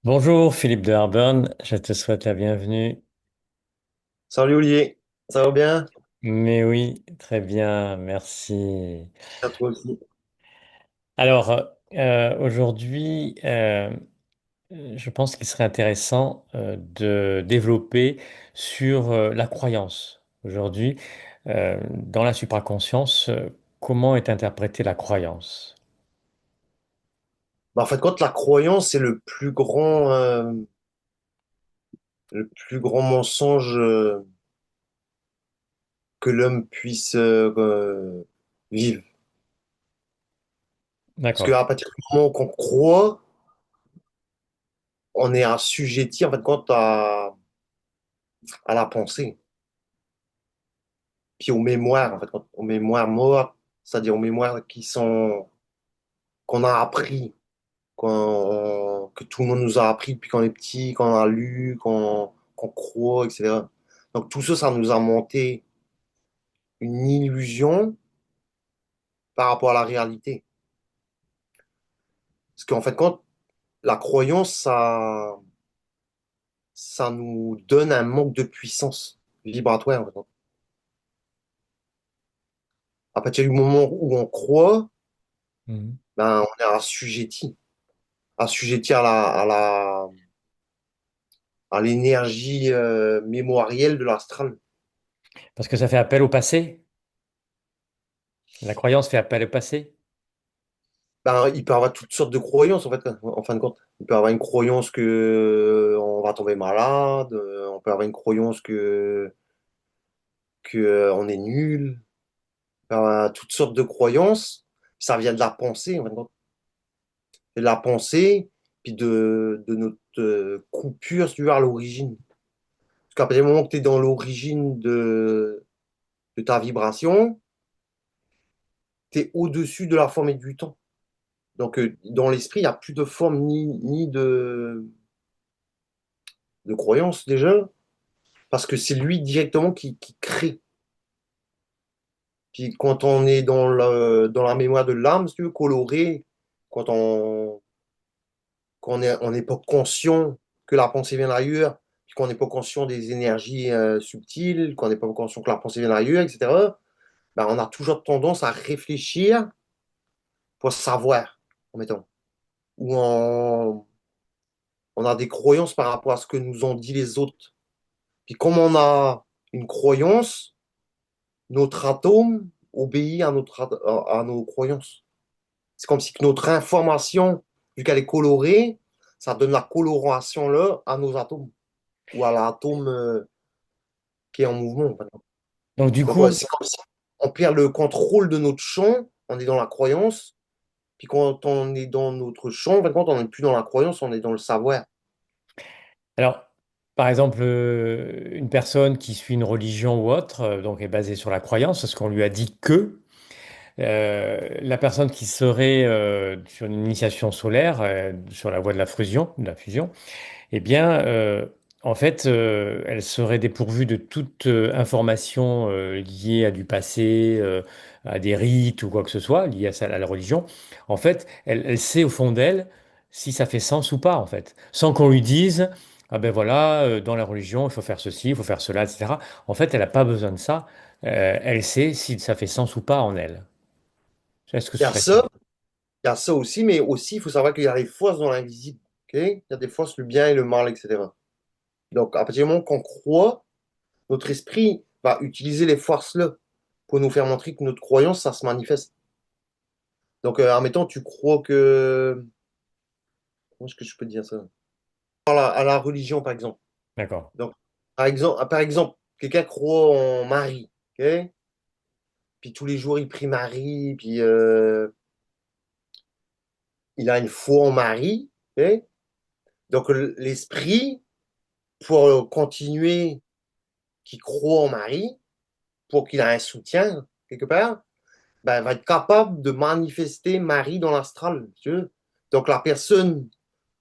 Bonjour Philippe de Harburn, je te souhaite la bienvenue. Salut Olivier, ça va bien? Mais oui, très bien, merci. À toi aussi. Alors, aujourd'hui, je pense qu'il serait intéressant de développer sur la croyance. Aujourd'hui, dans la supraconscience, comment est interprétée la croyance? En fait, quand la croyance est le plus grand mensonge que l'homme puisse vivre. Parce D'accord. qu'à partir du moment qu'on croit, on est assujetti en fait, à la pensée, puis aux mémoires, en fait, aux mémoires mortes, c'est-à-dire aux mémoires qu'on a appris, que tout le monde nous a appris depuis qu'on est petit, qu'on a lu, qu'on croit, etc. Donc tout ça, ça nous a monté une illusion par rapport à la réalité. Parce qu'en fait, quand la croyance, ça nous donne un manque de puissance vibratoire. En fait. À partir du moment où on croit, Mhm. ben, on est assujetti à l'énergie mémorielle de l'astral. Parce que ça fait appel au passé? La croyance fait appel au passé? Ben, il peut y avoir toutes sortes de croyances, en fait, en fin de compte. Il peut y avoir une croyance que on va tomber malade, on peut avoir une croyance que on est nul, toutes sortes de croyances. Ça vient de la pensée, en fait, de la pensée, puis de notre coupure, si tu veux, à l'origine. Parce qu'à partir du moment que tu es dans l'origine de ta vibration, tu es au-dessus de la forme et du temps. Donc, dans l'esprit, il n'y a plus de forme ni de croyance déjà, parce que c'est lui directement qui crée. Puis quand on est dans la mémoire de l'âme, si tu veux, coloré, quand on n'est pas conscient que la pensée vient d'ailleurs, puis qu'on n'est pas conscient des énergies subtiles, qu'on n'est pas conscient que la pensée vient d'ailleurs, etc., ben, on a toujours tendance à réfléchir pour savoir, en mettant. Ou on a des croyances par rapport à ce que nous ont dit les autres. Puis comme on a une croyance, notre atome obéit à nos croyances. C'est comme si que notre information, vu qu'elle est colorée, ça donne la coloration là à nos atomes ou à l'atome qui est en mouvement. Donc du Donc, ouais, coup, c'est comme si on perd le contrôle de notre champ, on est dans la croyance, puis quand on est dans notre champ, en fait, quand on n'est plus dans la croyance, on est dans le savoir. alors, par exemple, une personne qui suit une religion ou autre, donc est basée sur la croyance, parce qu'on lui a dit que la personne qui serait sur une initiation solaire, sur la voie de la fusion, eh bien, en fait, elle serait dépourvue de toute information liée à du passé, à des rites ou quoi que ce soit, lié à la religion. En fait, elle sait au fond d'elle si ça fait sens ou pas, en fait, sans qu'on lui dise, ah ben voilà, dans la religion, il faut faire ceci, il faut faire cela, etc. En fait, elle n'a pas besoin de ça. Elle sait si ça fait sens ou pas en elle. Est-ce que Il y ce a serait clair? ça, il y a ça aussi, mais aussi, il faut savoir qu'il y a les forces dans l'invisible. Ok, il y a des forces, le bien et le mal, etc. Donc, à partir du moment qu'on croit, notre esprit va utiliser les forces-là pour nous faire montrer que notre croyance, ça se manifeste. Donc, admettons, tu crois que... Comment est-ce que je peux dire ça? À la religion, par exemple. D'accord. Donc, par exemple, quelqu'un croit en Marie, ok? Puis tous les jours, il prie Marie, puis il a une foi en Marie, ok? Donc, l'esprit, pour continuer, qui croit en Marie, pour qu'il ait un soutien, quelque part, ben, va être capable de manifester Marie dans l'astral, si tu veux. Donc, la personne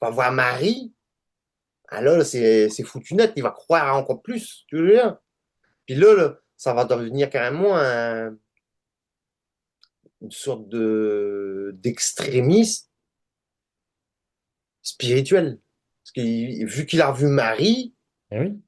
va voir Marie, alors là, c'est foutu net, il va croire encore plus, tu veux dire? Puis là, ça va devenir carrément une sorte d'extrémiste spirituel. Parce que vu qu'il a revu Marie, Eh oui.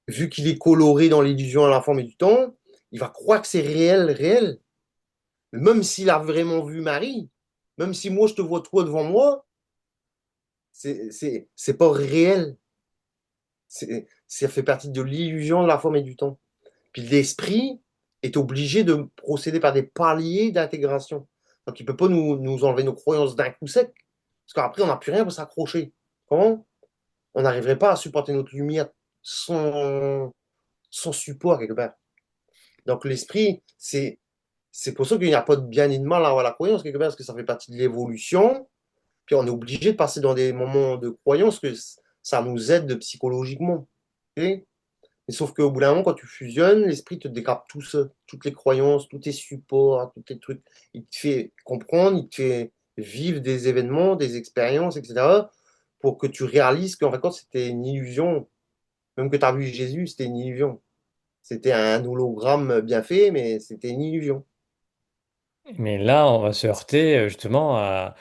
vu qu'il est coloré dans l'illusion à la forme et du temps, il va croire que c'est réel, réel. Même s'il a vraiment vu Marie, même si moi je te vois toi devant moi, c'est pas réel. Ça fait partie de l'illusion de la forme et du temps. Puis l'esprit est obligé de procéder par des paliers d'intégration. Donc il ne peut pas nous enlever nos croyances d'un coup sec, parce qu'après on n'a plus rien pour s'accrocher. Comment? On n'arriverait pas à supporter notre lumière sans, sans support quelque part. Donc l'esprit, c'est pour ça qu'il n'y a pas de bien ni de mal à avoir la croyance quelque part, parce que ça fait partie de l'évolution. Puis on est obligé de passer dans des moments de croyance que ça nous aide psychologiquement. Ok. Mais sauf qu'au bout d'un moment, quand tu fusionnes, l'esprit te dégrape tout ça, toutes les croyances, tous tes supports, tous tes trucs. Il te fait comprendre, il te fait vivre des événements, des expériences, etc. pour que tu réalises qu'en fait, c'était une illusion. Même que tu as vu Jésus, c'était une illusion. C'était un hologramme bien fait, mais c'était une illusion. Mais là, on va se heurter justement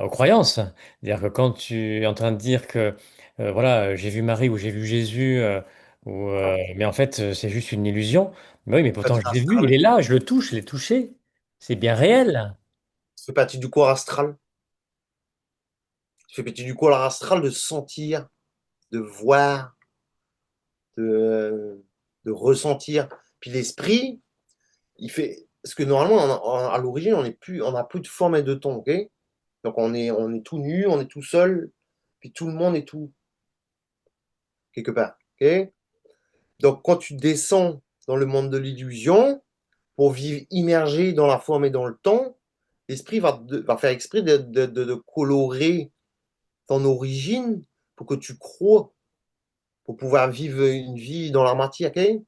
aux croyances. C'est-à-dire que quand tu es en train de dire que voilà, j'ai vu Marie ou j'ai vu Jésus, mais en fait, c'est juste une illusion. Mais oui, mais pourtant, Ça je l'ai vu, il est là, je le touche, je l'ai touché. C'est bien réel. fait partie du corps astral. Ça fait partie du corps astral de sentir, de voir, de, de ressentir. Puis l'esprit, il fait. Parce que normalement, à l'origine, on n'a plus de forme et de temps, ok? Donc on est tout nu, on est tout seul, puis tout le monde est tout, quelque part, ok? Donc quand tu descends dans le monde de l'illusion, pour vivre immergé dans la forme et dans le temps, l'esprit va faire exprès de colorer ton origine pour que tu crois, pour pouvoir vivre une vie dans la matière, ok?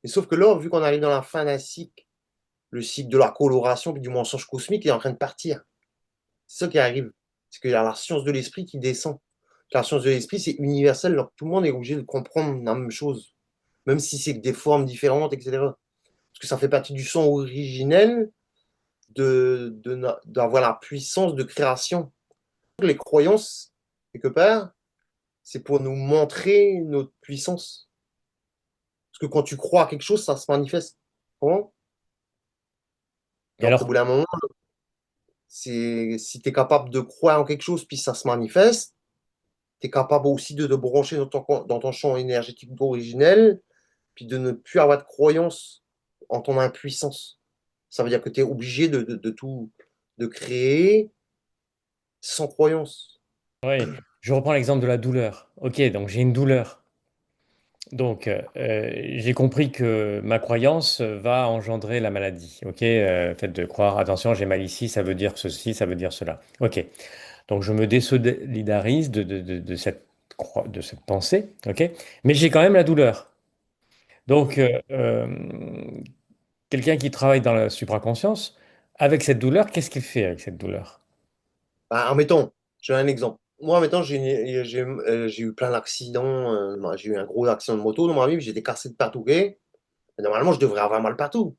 Mais sauf que là, vu qu'on arrive dans la fin d'un cycle, le cycle de la coloration puis du mensonge cosmique est en train de partir. C'est ça qui arrive. C'est qu'il y a la science de l'esprit qui descend. La science de l'esprit, c'est universel, donc tout le monde est obligé de comprendre la même chose, même si c'est que des formes différentes, etc. Parce que ça fait partie du son originel d'avoir la puissance de création. Les croyances, quelque part, c'est pour nous montrer notre puissance. Parce que quand tu crois à quelque chose, ça se manifeste. Comment? Et Donc, au alors, bout d'un moment, si tu es capable de croire en quelque chose, puis ça se manifeste, tu es capable aussi de te brancher dans ton champ énergétique originel, puis de ne plus avoir de croyance en ton impuissance. Ça veut dire que tu es obligé de tout, de créer sans croyance. oui, je reprends l'exemple de la douleur. Ok, donc j'ai une douleur. Donc, j'ai compris que ma croyance va engendrer la maladie. Ok, le fait de croire, attention, j'ai mal ici, ça veut dire ceci, ça veut dire cela. Ok, donc je me désolidarise de cette, de cette pensée. Ok, mais j'ai quand même la douleur. Donc, quelqu'un qui travaille dans la supraconscience, avec cette douleur, qu'est-ce qu'il fait avec cette douleur? Bah, admettons, j'ai un exemple. Moi, admettons, j'ai eu plein d'accidents. Bah, j'ai eu un gros accident de moto dans ma vie, puis j'étais cassé de partout. Ok. Mais normalement, je devrais avoir mal partout.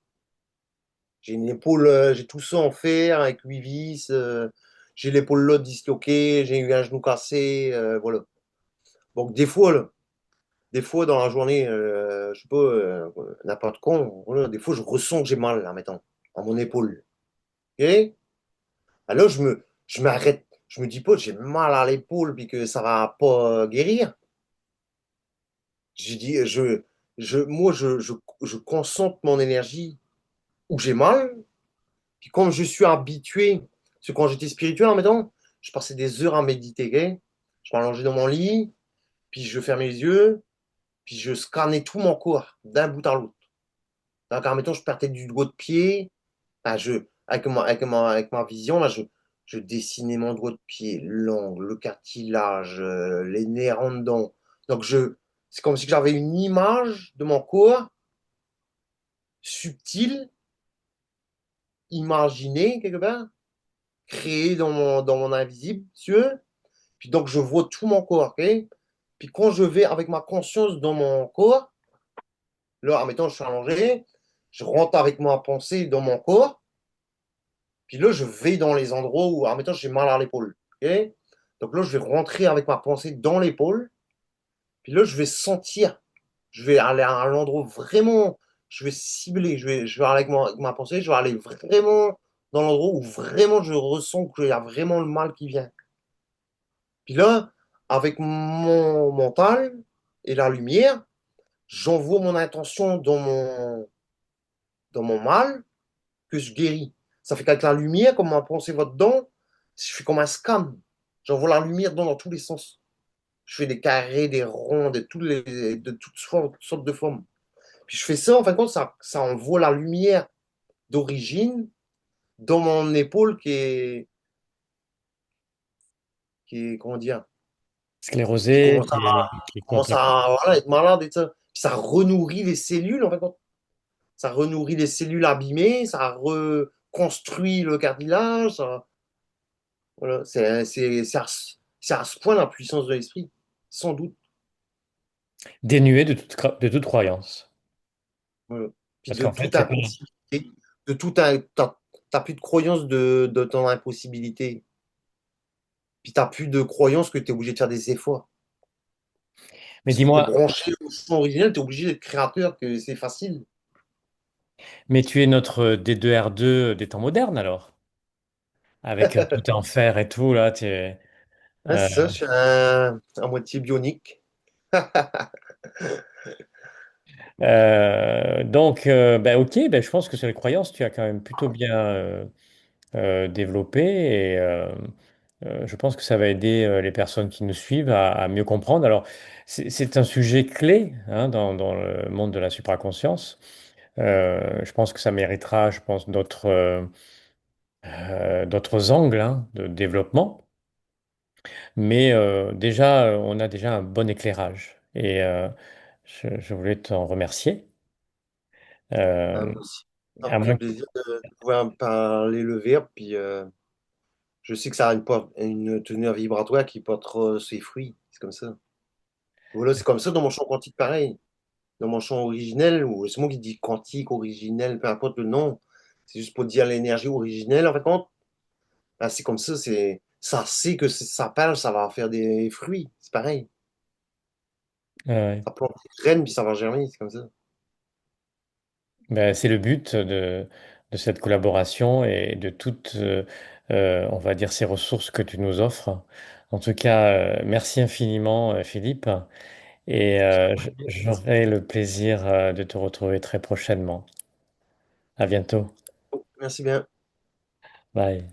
J'ai une épaule, j'ai tout ça en fer avec 8 vis. J'ai l'épaule là disloquée, j'ai eu un genou cassé. Voilà. Donc, des fois dans la journée, je sais pas, n'importe quand, voilà, des fois, je ressens que j'ai mal, là, mettons, à mon épaule. Ok. Alors, je m'arrête. Je me dis pas, j'ai mal à l'épaule puis que ça va pas guérir. J'ai dit, je concentre mon énergie où j'ai mal. Puis comme je suis habitué, parce que quand j'étais spirituel, maintenant, je passais des heures à méditer. Ok. Je m'allongeais dans mon lit, puis je fermais les yeux, puis je scannais tout mon corps, d'un bout à l'autre. Donc, admettons, je partais du doigt de pied. Ah, avec ma vision, là, je dessinais mon doigt de pied, l'ongle, le cartilage, les nerfs en dedans. Donc, c'est comme si j'avais une image de mon corps subtile, imaginée quelque part, créée dans mon invisible, si tu veux. Puis donc, je vois tout mon corps. Ok. Puis quand je vais avec ma conscience dans mon corps, là, admettons, je suis allongé, je rentre avec ma pensée dans mon corps. Puis là, je vais dans les endroits où, admettons, j'ai mal à l'épaule. Ok. Donc là, je vais rentrer avec ma pensée dans l'épaule, puis là, je vais sentir, je vais aller à un endroit vraiment, je vais cibler, je vais aller avec ma pensée, je vais aller vraiment dans l'endroit où vraiment je ressens qu'il y a vraiment le mal qui vient. Puis là, avec mon mental et la lumière, j'envoie mon intention dans mon mal que je guéris. Ça fait qu'avec la lumière, comme ma pensée va dedans, je fais comme un scan. J'envoie la lumière dans tous les sens. Je fais des carrés, des ronds, de toutes sortes de formes. Puis je fais ça, en fin de compte, ça envoie la lumière d'origine dans mon épaule comment dire, qui Sclérosé, qui est commence contracté. à voilà, être malade et ça. Puis ça renourrit les cellules, en fin de compte. Ça renourrit les cellules abîmées, ça reconstruit le cartilage. Voilà, c'est à ce point la puissance de l'esprit, sans doute. Dénué de toute croyance. Voilà. Puis Parce de qu'en fait, toute c'est pas... impossibilité, t'as plus de croyance de ton impossibilité. Puis t'as plus de croyance que tu es obligé de faire des efforts. Mais Si tu es dis-moi, branché au son originel, tu es obligé d'être créateur, que c'est facile. mais tu es notre D2R2 des temps modernes alors? Avec tout en fer et tout, là, tu es... Ouais, c'est ça, je suis à moitié bionique. donc, ben, ok, ben, je pense que sur les croyances, tu as quand même plutôt bien développé et je pense que ça va aider les personnes qui nous suivent à mieux comprendre. Alors, c'est un sujet clé hein, dans le monde de la supraconscience. Je pense que ça méritera, je pense, d'autres angles hein, de développement. Mais déjà, on a déjà un bon éclairage et je voulais t'en remercier. Euh, Aussi. Ça à me fait moins plaisir de pouvoir parler le verbe, puis je sais que ça a une teneur vibratoire qui portera ses fruits. C'est comme ça. Voilà, c'est comme ça dans mon champ quantique, pareil. Dans mon champ originel, ou c'est moi qui dis quantique, originel, peu importe le nom. C'est juste pour dire l'énergie originelle, en fait, ah, c'est comme ça, ça sait que ça parle, ça va faire des fruits. C'est pareil. ouais. Ça plante des graines, puis ça va germer, c'est comme ça. Ben, c'est le but de cette collaboration et de toutes, on va dire, ces ressources que tu nous offres. En tout cas, merci infiniment, Philippe, et j'aurai le plaisir, de te retrouver très prochainement. À bientôt. Merci bien. Bye.